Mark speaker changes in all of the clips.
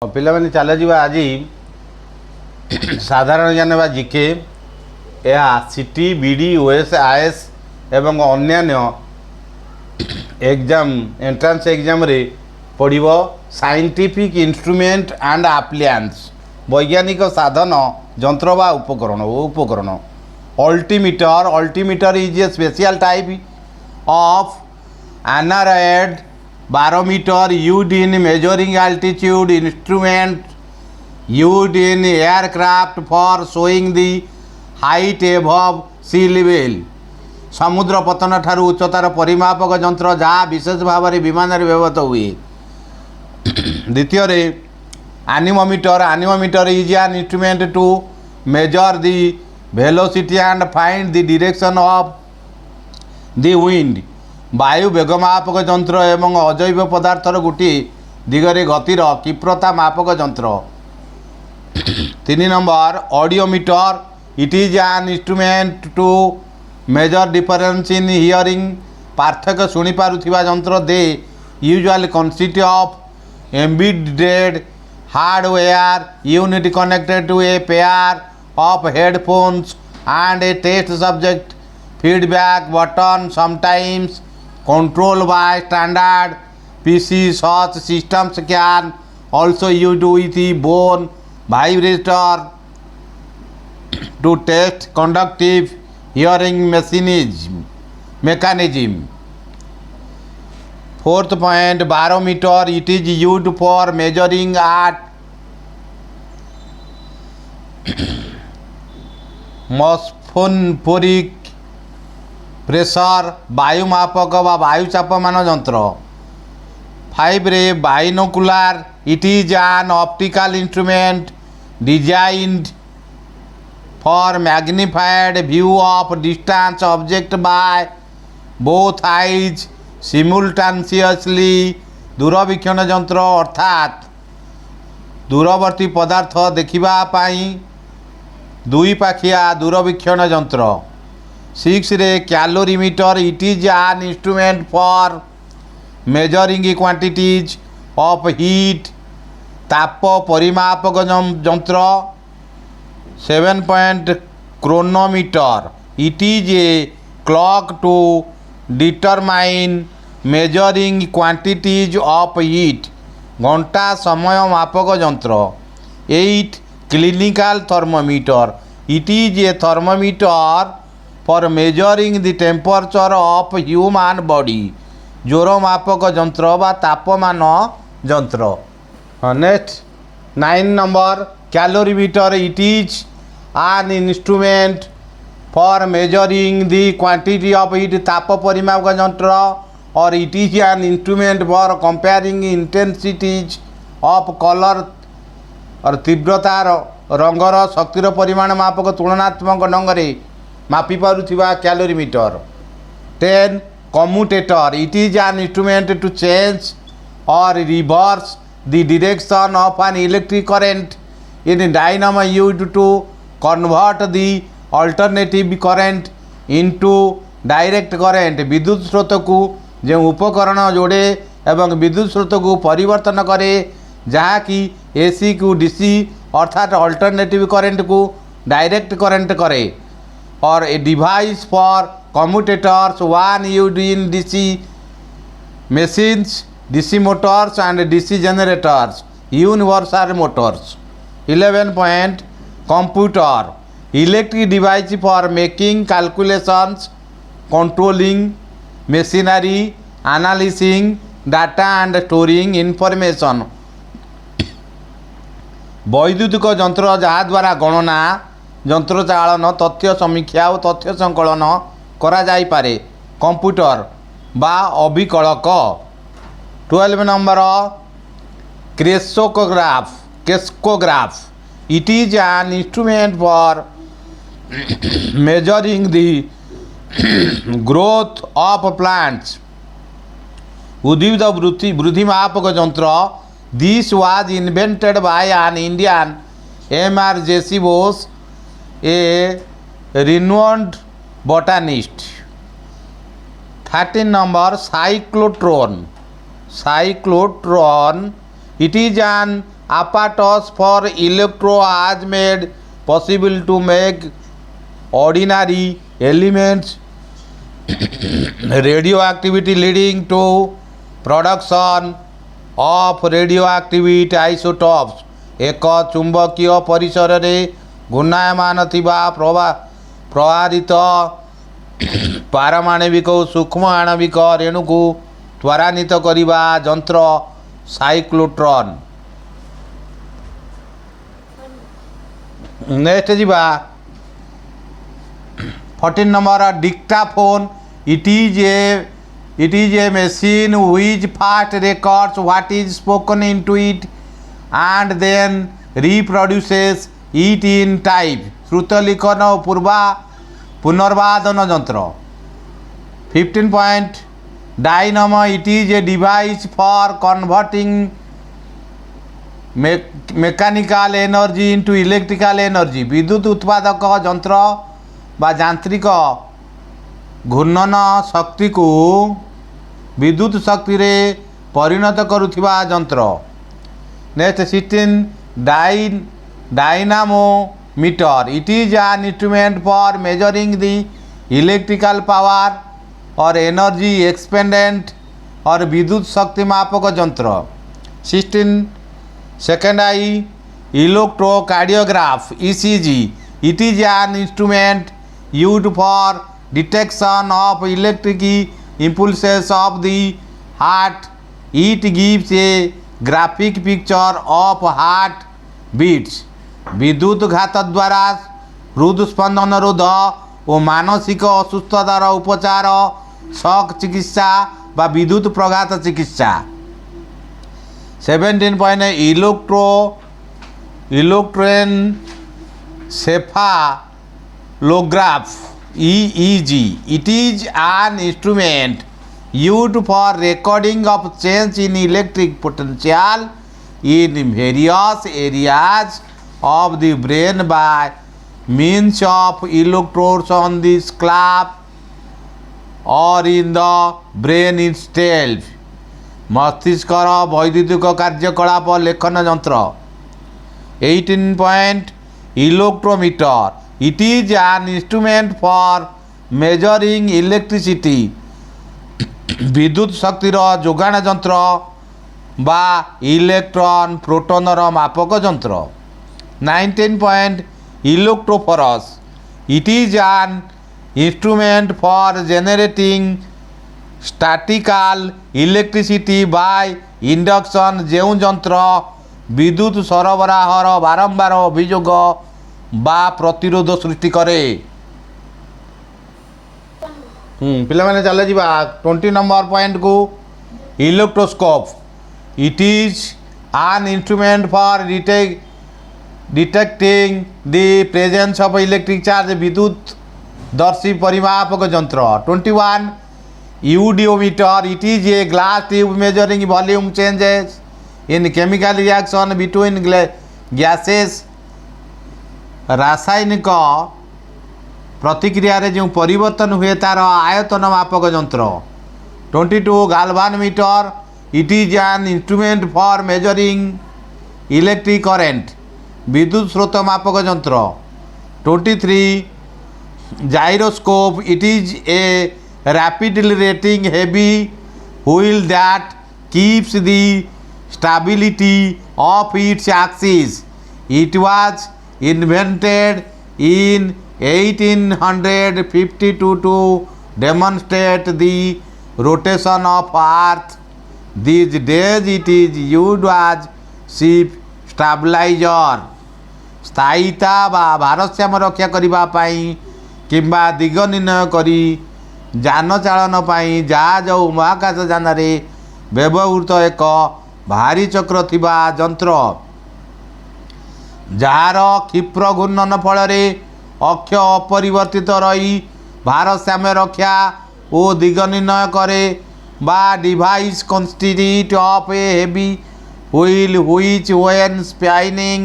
Speaker 1: ପିଲାମାନେ ଚାଲ ଯିବା ଆଜି ସାଧାରଣ ଜ୍ଞାନ ବା ଜିକେ ଏହା ସିଟି ବିଡି ଓଏସ୍ ଆଇଏସ୍ ଏବଂ ଅନ୍ୟାନ୍ୟ ଏକ୍ଜାମ୍ ଏଣ୍ଟ୍ରାନ୍ସ ଏକ୍ଜାମ୍ରେ ପଡ଼ିବ। ସାଇଣ୍ଟିଫିକ୍ ଇନ୍ଷ୍ଟ୍ରୁମେଣ୍ଟ ଆଣ୍ଡ ଆପ୍ଲିଆନ୍ସ ବୈଜ୍ଞାନିକ ସାଧନ ଯନ୍ତ୍ର ବା ଉପକରଣ। Altimeter is a special type of aneroid barometer used in measuring altitude, instrument used in aircraft for showing the height above sea level। ସମୁଦ୍ର ପତନ ଠାରୁ ଉଚ୍ଚତାର ପରିମାପକ ଯନ୍ତ୍ର ଯାହା ବିଶେଷ ଭାବରେ ବିମାନରେ ବ୍ୟବହୃତ ହୁଏ। ଦ୍ୱିତୀୟରେ anemometer is an instrument to measure the velocity and find the direction of the wind। ବାୟୁ ବେଗମାପକ ଯନ୍ତ୍ର ଏବଂ ଅଜୈବ ପଦାର୍ଥର ଗୋଟିଏ ଦିଗରେ ଗତିର କ୍ଷିପ୍ରତା ମାପକ ଯନ୍ତ୍ର। 3 number audiometer it is an instrument to measure difference in hearing. ପାର୍ଥକ୍ୟ ଶୁଣିପାରୁଥିବା ଯନ୍ତ୍ର they usually consist of embedded hardware unit connected to a pair of headphones and a test subject feedback button, sometimes controlled by standard PC. Such systems can also used with the bone vibrator to test conductive hearing mechanism. Fourth point, barometer, it is used for measuring atmospheric pressure ବାୟୁମାପକ ବା ବାୟୁଚାପମାନ ଯନ୍ତ୍ର। 5ରେ binocular it is an optical instrument designed for magnified view of distant object by both eyes simultaneously। ଦୂରବୀକ୍ଷଣ ଯନ୍ତ୍ର ଅର୍ଥାତ୍ ଦୂରବର୍ତ୍ତୀ ପଦାର୍ଥ ଦେଖିବା ପାଇଁ ଦୁଇ ପାଖିଆ ଦୂରବୀକ୍ଷଣ ଯନ୍ତ୍ର। 6ରେ କ୍ୟାଲୋରିମିଟର it is an instrument for measuring quantities of heat ତାପ ପରିମାପକ ଯନ୍ତ୍ର। 7 point, chronometer it is a clock to determine measuring quantities of heat ଘଣ୍ଟା ସମୟ ମାପକ ଯନ୍ତ୍ର। 8, clinical thermometer it is a thermometer for measuring the temperature of human body ଜ୍ୱର ମାପକ ଯନ୍ତ୍ର ବା ତାପମାନ ଯନ୍ତ୍ର। Next 9 number calorimeter it is an instrument for measuring the quantity of heat ତାପ ପରିମାପକ ଯନ୍ତ୍ର or it is an instrument for comparing intensities of color और ତୀବ୍ରତା ରଙ୍ଗର ଶକ୍ତିର ପରିମାଣ ମାପକ ତୁଳନାତ୍ମକ ଢଙ୍ଗରେ ମାପି ପାରୁଥିବା କ୍ୟାଲୋରିମିଟର। 10, commutator it is an instrument to change or reverse the direction of an electric current in dynamo used to convert the alternative current into direct current। ବିଦ୍ୟୁତ ସ୍ରୋତକୁ ଯେଉଁ ଉପକରଣ ଯୋଡ଼େ ଏବଂ ବିଦ୍ୟୁତ ସ୍ରୋତକୁ ପରିବର୍ତ୍ତନ କରେ ଯାହାକି AC କୁ DC अर्थात अल्टरनेटिव करेंट को डायरेक्ट करेंट करे। और a device for commutators one used in DC machines, DC motors and DC generators, universal motors। 11 point, computer electric device for making calculations, controlling machinery, analyzing data and storing information। ବୈଦ୍ୟୁତିକ ଯନ୍ତ୍ର ଯାହାଦ୍ୱାରା ଗଣନା ଯନ୍ତ୍ର ଚାଳନ ତଥ୍ୟ ସମୀକ୍ଷା ଓ ତଥ୍ୟ ସଂକଳନ କରାଯାଇପାରେ କମ୍ପ୍ୟୁଟର ବା ଅଭିକଳକ। 12 number କ୍ରେସ୍କୋଗ୍ରାଫ it is an instrument for measuring the growth of plants ଉଦ୍ଭିଦ ବୃଦ୍ଧି ମାପକ ଯନ୍ତ୍ର। This was invented by an Indian M.R. J.C. Bose, a renowned botanist। 13 number cyclotron it is an apparatus for electro has made possible to make ordinary elements radioactivity leading to production of radioactive isotopes ଏକ ଚୁମ୍ବକୀୟ ପରିସରରେ ଘୂର୍ଣ୍ଣାୟମାନ ଥିବା ପ୍ରବାହିତ ପାରମାଣବିକ ଓ ସୂକ୍ଷ୍ମ ଆଣବିକ ରେଣୁକୁ ତ୍ୱରାନ୍ୱିତ କରିବା ଯନ୍ତ୍ର ସାଇକ୍ଲୋଟ୍ରନ୍। ନେକ୍ସଟ ଯିବା 14 number dictaphone. It is a machine which first records what is spoken into it and then reproduces it in type. শ্রুতলিখন ও পুনর্বাদন যন্ত্র। 15 point dynamo. It is a device for converting mechanical energy into electrical energy. বিদ্যুৎ উৎপাদক যন্ত্র বা যান্ত্রিক ঘূর্ণন শক্তিକୁ বিদ্যুৎ শক্তিରେ ପରିଣତ କରୁଥିବା ଯନ୍ତ୍ର। Next 16 dynamometer. It is an instrument for measuring the electrical power or energy expended or বিদ্যুৎ শক্তি মাপক যন্ত্র। 16 second I electrocardiograph ECG. It is an instrument used for detection of electric impulses of the heart. It gives a graphic picture of heart beats. বিদ্যুৎ ঘাত দ্বারা হৃদস্পন্দন রোধ ও মানসিক অসুস্থতার উপচার, শক চিকিৎসা বা বিদ্যুৎ প্রঘাত চিকিৎসা। 17 point electroencephalograph EEG. It is an instrument used for recording of change in electric potential in various areas of the brain by means of electrodes on the scalp or in the brain itself. ମସ୍ତିଷ୍କର ବୈଦ୍ୟୁତିକ କାର୍ଯ୍ୟକଳାପ ଲେଖନ ଯନ୍ତ୍ର। 18 point electrometer. It is an instrument for measuring electricity. ବିଦ୍ୟୁତ୍ ଶକ୍ତିର ଯୋଗାଣ ଯନ୍ତ୍ର ବା electron ପ୍ରୋଟନର ମାପକ ଯନ୍ତ୍ର। 19 point electrophorus. It is an instrument for generating statical electricity by induction. ଯେଉଁ ଯନ୍ତ୍ର ବିଦ୍ୟୁତ୍ ସରବରାହର ବାରମ୍ବାର ଅଭିଯୋଗ ବା ପ୍ରତିରୋଧ ସୃଷ୍ଟି କରେ। ପିଲାମାନେ ଚାଲ ଯିବା 20 number point କୁ electroscope. It is an instrument for detecting the presence of electric charge. ବିଦ୍ୟୁତ୍ ଦର୍ଶୀ ପରିମାପକ ଯନ୍ତ୍ର। 21 eudiometer. It is a glass tube measuring volume changes in chemical reaction between gases. ରାସାୟନିକ ପ୍ରତିକ୍ରିୟାରେ ଯେଉଁ ପରିବର୍ତ୍ତନ ହୁଏ ତାର ଆୟତନ ମାପକ ଯନ୍ତ୍ର। 22 galvanometer. It is an instrument for measuring electric current. ବିଦ୍ୟୁତ୍ ସ୍ରୋତ ମାପକ ଯନ୍ତ୍ର। 23 gyroscope. It is a rapidly rotating heavy wheel that keeps the stability of its axis. It was invented in 1852 to demonstrate the rotation of Earth. These days it is used as ship stabilizer. ସ୍ଥାୟୀତା ବା ଭାରସାମ୍ୟ ରକ୍ଷା କରିବା ପାଇଁ କିମ୍ବା ଦିଗ ନିର୍ଣ୍ଣୟ କରି ଯାନ ଚାଳନ ପାଇଁ ଜାହାଜ ଓ ମହାକାଶ ଯାନରେ ବ୍ୟବହୃତ ଏକ ଭାରୀ ଚକ୍ର ଥିବା ଯନ୍ତ୍ର, ଯାହାର କ୍ଷିପ୍ର ଘୂର୍ଣ୍ଣନ ଫଳରେ ଅକ୍ଷ ଅପରିବର୍ତ୍ତିତ ରହି ଭାରସାମ୍ୟ ରକ୍ଷା ଓ ଦିଗ ନିର୍ଣ୍ଣୟ କରେ ବା device consist of a heavy wheel which when spinning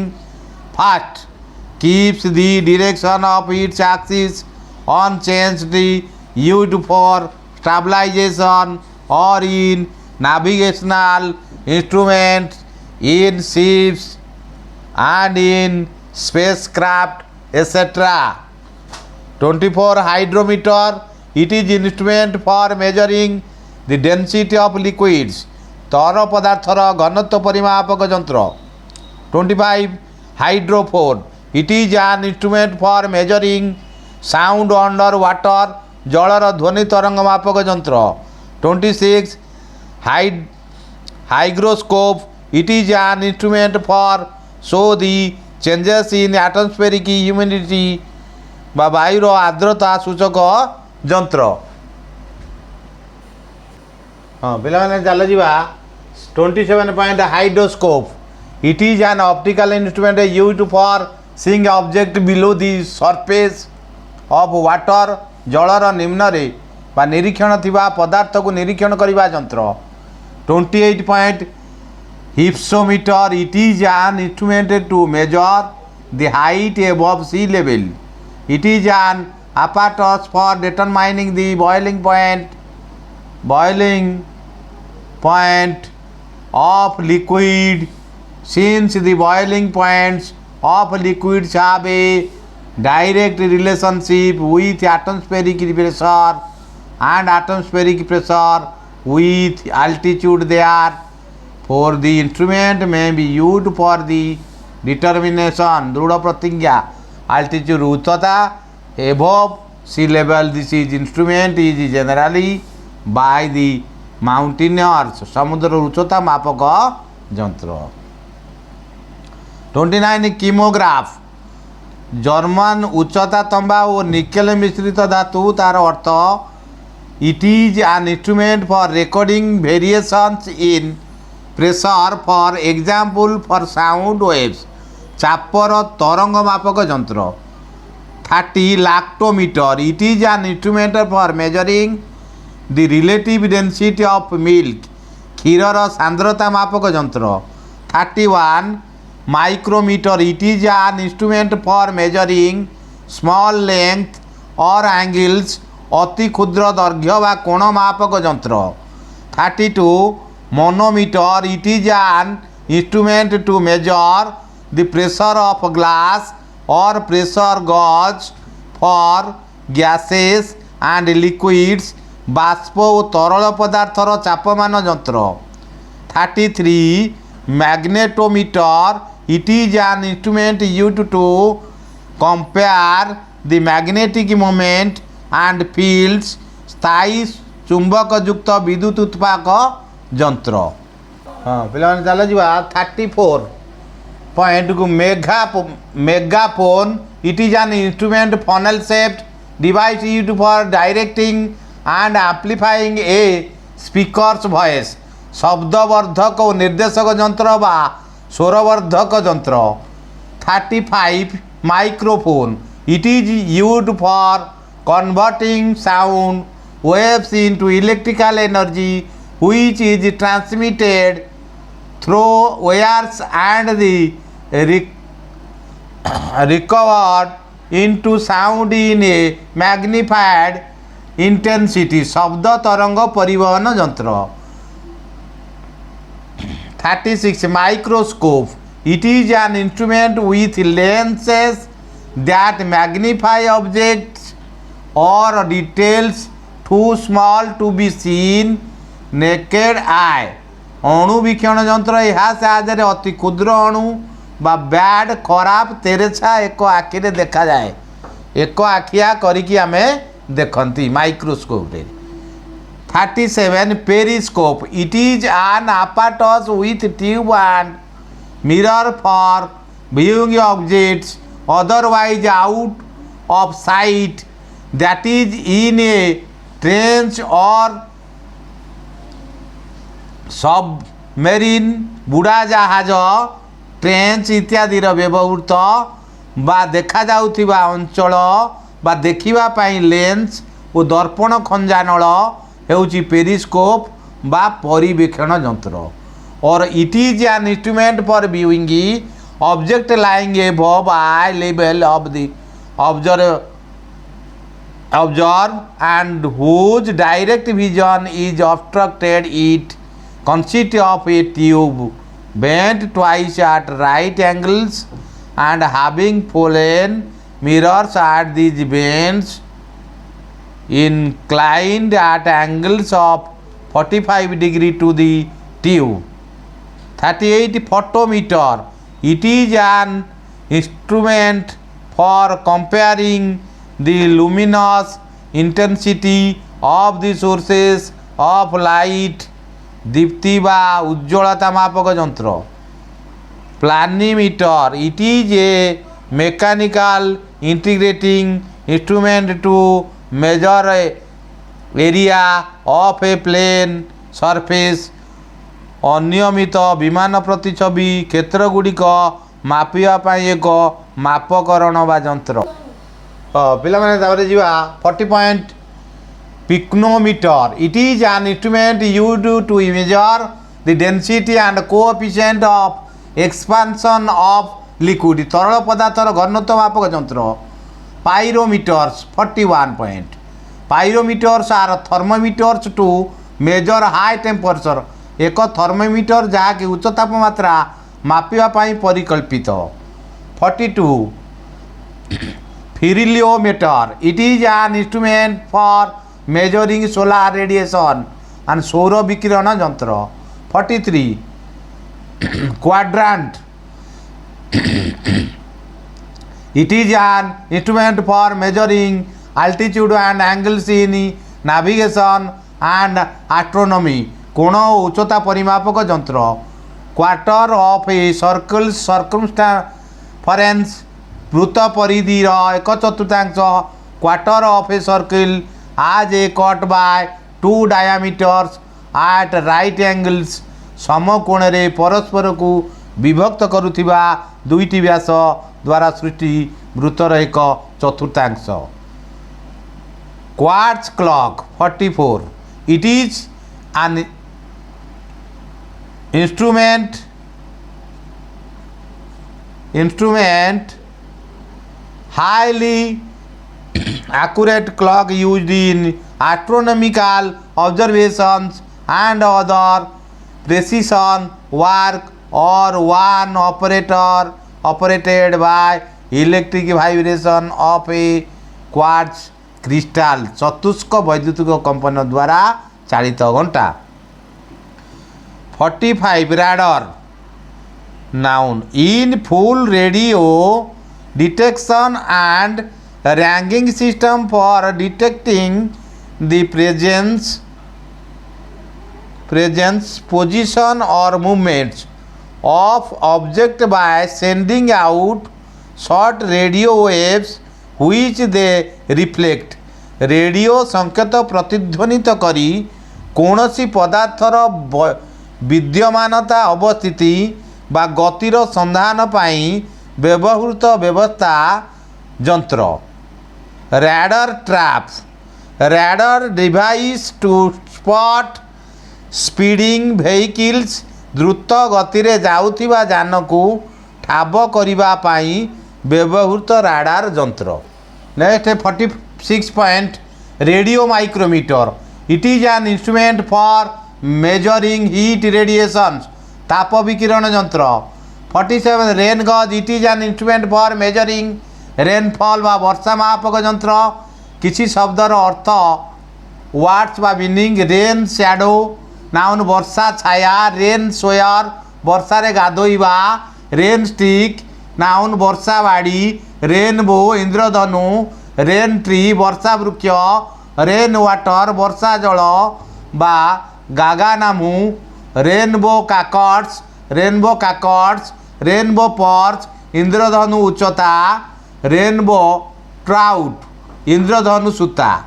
Speaker 1: fast keeps the direction of its axis unchanged. Used for stabilization or in navigational instruments. in ships and in spacecraft, etc. 24. Hydrometer. It is instrument for measuring the density of liquids. ତର ପଦାର୍ଥର ଘନତ୍ୱ ପରିମାପକ ଯନ୍ତ୍ର। 25. Hydrophone. It is an instrument for measuring sound under water. ଜଳର ଧ୍ୱନି ତରଙ୍ଗ ମାପକ ଯନ୍ତ୍ର। 26. Hygroscope. It is an instrument for show the changes in atmospheric humidity ବା ବାୟୁର ଆର୍ଦ୍ରତା ସୂଚକ ଯନ୍ତ୍ର। ହଁ ପିଲାମାନେ ଚାଲ ଯିବା 27. Hydroscope. It is an optical instrument used for seeing object below the surface of water. ଜଳର ନିମ୍ନରେ ବା ନିରୀକ୍ଷଣ ଥିବା ପଦାର୍ଥକୁ ନିରୀକ୍ଷଣ କରିବା ଯନ୍ତ୍ର। 28. Hypsometer. It is an instrument to measure the height above sea level. It is an apparatus for determining the boiling point of liquid. Since the boiling points of liquids have a direct relationship with atmospheric pressure and atmospheric pressure with altitude, therefore the instrument may be used for the determination दृढ़ प्रतिज्ञा altitude उच्चता above sea level. This is instrument is generally by the mountaineers. समुद्र उच्चता मापक यंत्र। 29. Chemograph. German उच्चता तंबा और nickel मिश्रित धातु तार अर्थ it is an instrument for recording variations in pressure for example for sound waves चापर तरंग मापक यंत्र। 30. Lactometer. It is an instrument for measuring the relative density of milk क्षीरर सांद्रता मापक यंत्र। 31. Micrometer. It is an instrument for measuring small length or angles अति क्षुद्र दैर्घ्य वा कोण मापक यंत्र। 32. Manometer. It is an instrument to measure the pressure of glass or pressure gauge for gases and liquids बाष्प और तरल पदार्थर चापमान यंत्र। 33. Magnetometer. It is an instrument used to compare the magnetic moment and fields. स्थायी चुंबक युक्त विद्युत उत्पादक यंत्र। हाँ पिलाने चल जा 34 पॉइंट को megaphone. It is an instrument funnel shaped device used for directing and amplifying a speaker's voice. शब्दवर्धक और निर्देशक यंत्र बा स्वरवर्धक यंत्र। 35 microphone. It is used for converting sound waves into electrical energy which is transmitted through wires and the recovered into sound in a magnified intensity. शब्द तरंग परिवहन यंत्र। 36 microscope. It is an instrument with lenses that magnify objects or details too small to be seen naked eye. अणुवीक्षण यंत्र यह साहाय्य अति क्षुद्र अणु बा बैड खराब तेरेछा एक आखि देखा जाए एक आखिया करिकी आमे देखती माइक्रोस्कोप रे। 37 periscope. It is an apparatus with tube and mirror for viewing objects otherwise out of sight, that is in a trench or submarine बुड़ा जहाज ट्रेंच इत्यादि व्यवहृत बा देखा जाउथिबा अंचल बा देखिबा पाई लेंस और दर्पण खंजानल हेउची पेरिस्कोप बा परिवेक्षण यंत्र। और it is an instrument for viewing object lying above I level of the observe and whose direct vision is obstructed. It consists of a tube bent twice at right angles and having fallen mirrors at these bends inclined at angles of 45 degree to the tube. 38 photometer. It is an instrument for comparing the luminous intensity of the sources of light. दीप्ति बा उज्ज्वलता मापक यंत्र. Planimeter. It is a mechanical integrating instrument to measure area of a plane surface. अनियमित विमान प्रतिछवि क्षेत्र गुड़िक मापिया एक मापकरण बा यंत्र. पिला माने तापर जीवा 40 point. Pycnometer. It is an instrument used to measure the density and coefficient of expansion of liquid. तरल पदार्थर घनत्व मापक यंत्र. Pyrometers. 41 point. Pyrometers are thermometers to measure high temperature. एक थर्मोमीटर जहाँकि उच्च तापमात्रा मापिया परिकल्पित. 42. Ferriometer. It is an instrument for measuring solar radiation and सौर विकिरण यंत्र. 43. Quadrant. It is an instrument for measuring altitude and angles in navigation and astronomy. कोण उच्चता परिमापक यंत्र. Quarter of a circle circumstance. वृत्त परिधिर एक चतुर्थांश. Quarter of a circle as a cut by two diameters at right angles. समकोण रे परस्पर को विभक्त करुथिबा दुईटी व्यास द्वारा सृष्टि वृत्तर एक चतुर्थांश. Quartz clock. 44. It is an instrument highly accurate clock used in astronomical observations and other precision work, or one operated by electric vibration of a quartz crystal. चतुष्क वैद्युतिक कंपन द्वारा चालित घंटा. 45. radar. Noun. In full radio detection and ranking system for detecting the presence, position or movements of object by sending out short radio waves which they reflect. Radio संकेत प्रतिध्वनित करी कौनसी पदार्थर विद्यमानता अवस्थिति बा गतिर संधान पाई व्यवहृत व्यवस्था यंत्र. Radar trap. Radar device to spot speeding vehicles. द्रुत गति रे जाउथिबा जान को ठाब करिबा पाई व्यवहृत रैडार यंत्र. Next 46 point. Radio micrometer. It is an instrument for measuring heat radiation. ताप विकिरण यंत्र. 47. Rain gauge. It is an instrument for measuring rainfall बा वर्षा मापक यंत्र. किसी शब्दर अर्थ वार्ड्स बा मीनिंग. Rain shadow. नाउन वर्षा छाया. रेन सोयर वर्षा रे गाधोइबा. Rain stick. नाउन वर्षा बाड़ी. रेनबो इंद्रधनु. रेन ट्री वर्षा वृक्ष. रेन वाटर वर्षा जल बा गागानामु. Rainbow cactus. Rainbow cactus. Rainbow perch इंद्रधनु उच्चता. रेनबो ट्राउट इंद्रधनु सूता.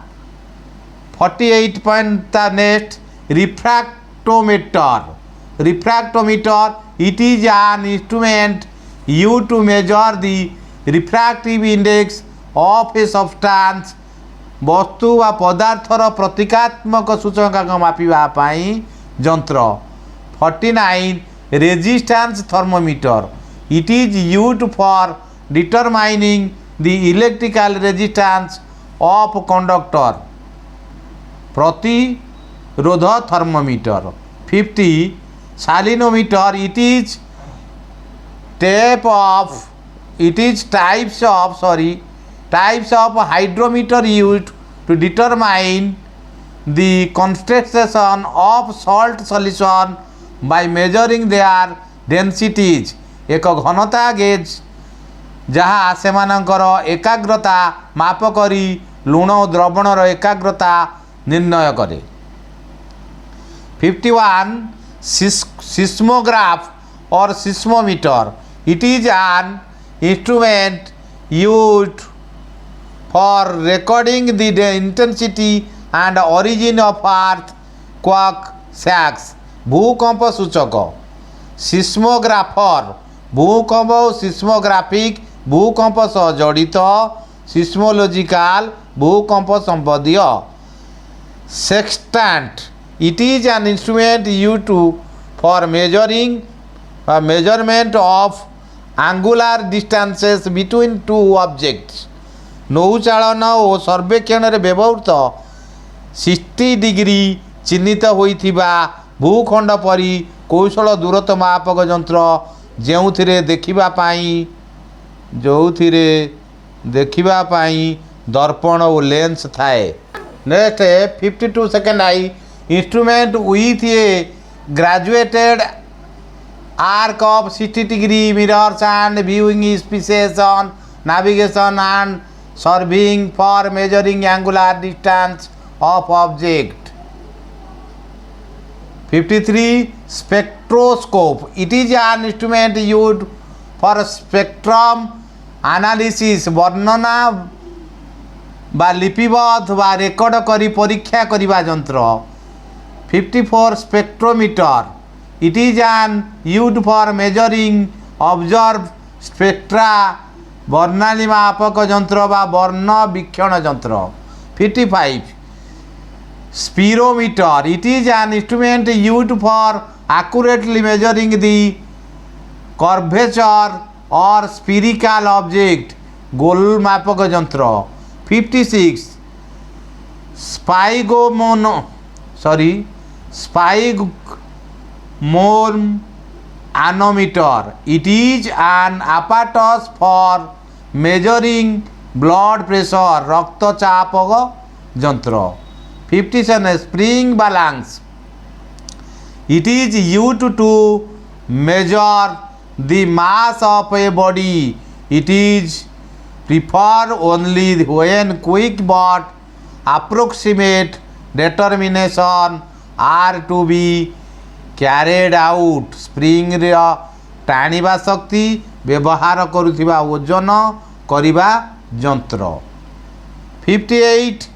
Speaker 1: 48 point. Next refractometer. Refractometer. It is an instrument use to measure the refractive index of a substance. वस्तु व पदार्थर प्रतीकात्मक सूचकांक मापिबा पाई यंत्र. 49 resistance thermometer. It is used for determining the electrical resistance of conductor. प्रतिरोध thermometer. 50 salinometer, types of hydrometer used to determine the concentration of salt solution by measuring their densities. एक घनता गेज जहाँ सेमानंकर एकाग्रता माप करी लुण द्रवणर एकाग्रता निर्णय करे. 51 seismograph or seismometer. It is an instrument used for recording the intensity and origin of earthquake shocks. भूकंप सूचक. सिस्मोग्राफर भूकंप सिस्मोग्राफिक भूकंप सह जड़ित. सिस्मोलॉजिकल भूकंप संबंधी. Sextant. It is an instrument used for measurement of angular distances between two objects. नौचालन और सर्वेक्षण व्यवहृत 60 degree चिन्हित होइथिबा भूखंड परी कौशल दूरत्व मापक यंत्र देखिबा पाई दर्पण और लेंस थाए. Next 52 second I. Instrument with A graduated arc of 60 degree mirrors and viewing species on navigation and serving for measuring angular distance of object. 53 spectroscope. It is an instrument used for spectrum analysis. वर्णना बा लिपिबद्ध बा record करी परीक्षा करिबा यंत्र. 54 spectrometer. It is an used for measuring observed spectra. Varnali मापक यंत्र बा वर्ण वीक्षण यंत्र. 55 spirometer. It is an instrument used for accurately measuring the curvature or spherical object. गोल मापक यंत्र. 56 spygmomanometer. It is an apparatus for measuring blood pressure. रक्तचाप यंत्र. 57 spring balance. It is used to measure the mass of a body. It is preferred only when quick but approximate determination are to be carried out. Spring टाणिबा शक्ति व्यवहार करुथिबा ओजन करिबा यंत्र. 58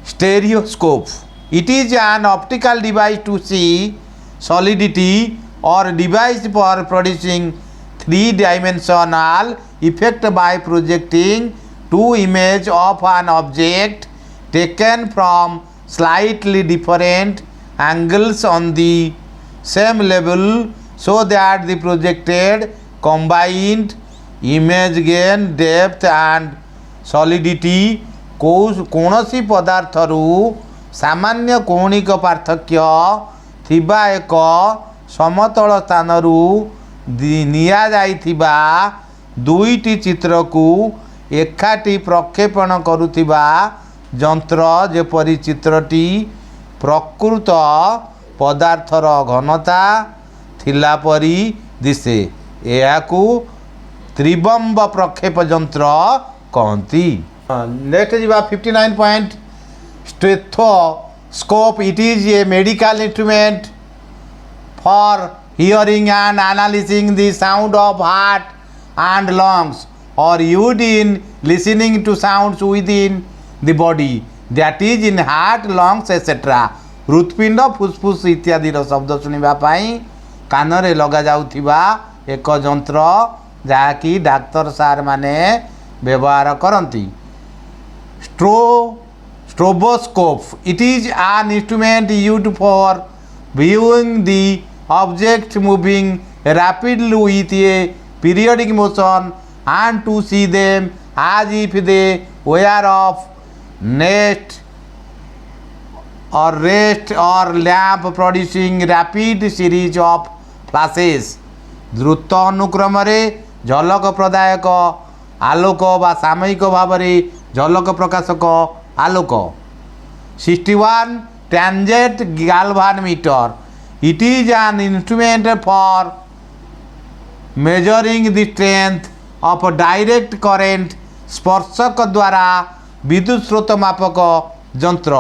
Speaker 1: stereoscope. It is an optical device to see solidity or device for producing three-dimensional effect by projecting two images of an object taken from slightly different angles on the same level so that the projected combined image gain depth and solidity. कौनसी पदार्थरू सामान्य कौणिक पार्थक्य थिबा एक समतल स्थानरू निया जाइथिबा दुईटी चित्र को एकाठी प्रक्षेपण करुथिबा यंत्र जेपरी चित्रटी प्रकृत पदार्थर घनता थिला परी दिसे. एहाकू त्रिबंब प्रक्षेप यंत्र कहती. नेक्स्ट जीवा 59 point stethoscope. It is A medical instrument for hearing and analyzing the sound of heart and lungs, or used in listening to sounds within the body, that is in heart, lungs, etc. हृत्पिंड फुसफुस इत्यादि शब्द शुणा कान रे लगा जाउथिबा एक यंत्र जहाँकि doctor सार माने व्यवहार करती. Stroboscope. It is an instrument used for viewing the object moving rapidly with a periodic motion and to see them as if they were of next or rest or lamp producing rapid series of flashes ଦ୍ରୁତ ଅନୁକ୍ରମରେ ଝଲକ ପ୍ରଦାୟକ ଆଲୋକ ବା ସାମୟିକ ଭାବରେ ଝଲକ ପ୍ରକାଶକ ଆଲୋକ। 61 tangent galvanometer, it is an instrument for measuring the strength of direct current ସ୍ପର୍ଶକ ଦ୍ୱାରା ବିଦ୍ୟୁତ ସ୍ରୋତ ମାପକ ଯନ୍ତ୍ର।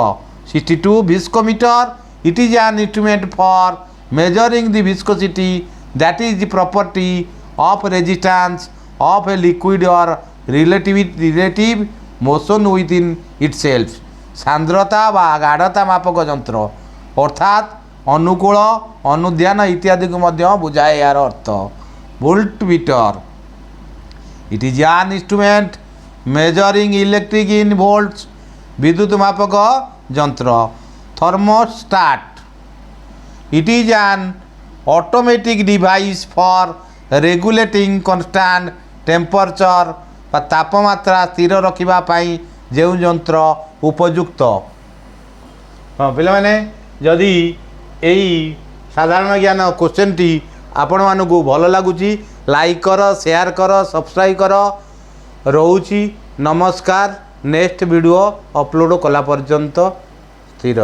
Speaker 1: 62 viscometer, it is an instrument for measuring the viscosity, that is the property of resistance of a liquid or relative motion within itself। ସାନ୍ଦ୍ରତା ବା ଗାଢ଼ତା ମାପକ ଯନ୍ତ୍ର ଅର୍ଥାତ୍ ଅନୁକୂଳ ଅନୁଧ୍ୟାନ ଇତ୍ୟାଦିକୁ ମଧ୍ୟ ବୁଝାଏ ଏହାର ଅର୍ଥ। ଭୋଲ୍ଟମିଟର, it is an instrument measuring electric in volts, ବିଦ୍ୟୁତ ମାପକ ଯନ୍ତ୍ର। ଥର୍ମୋଷ୍ଟାଟ, it is an automatic device for regulating constant temperature ବା ତାପମାତ୍ରା ସ୍ଥିର ରଖିବା ପାଇଁ ଯେଉଁ ଯନ୍ତ୍ର ଉପଯୁକ୍ତ। ହଁ ପିଲାମାନେ, ଯଦି ଏଇ ସାଧାରଣ ଜ୍ଞାନ କୋଶ୍ଚିନ୍ଟି ଆପଣମାନଙ୍କୁ ଭଲ ଲାଗୁଛି ଲାଇକ୍ କର, ସେୟାର କର, ସବସ୍କ୍ରାଇବ୍ କର। ରହୁଛି ନମସ୍କାର। ନେକ୍ସଟ ଭିଡ଼ିଓ ଅପଲୋଡ଼ କଲା ପର୍ଯ୍ୟନ୍ତ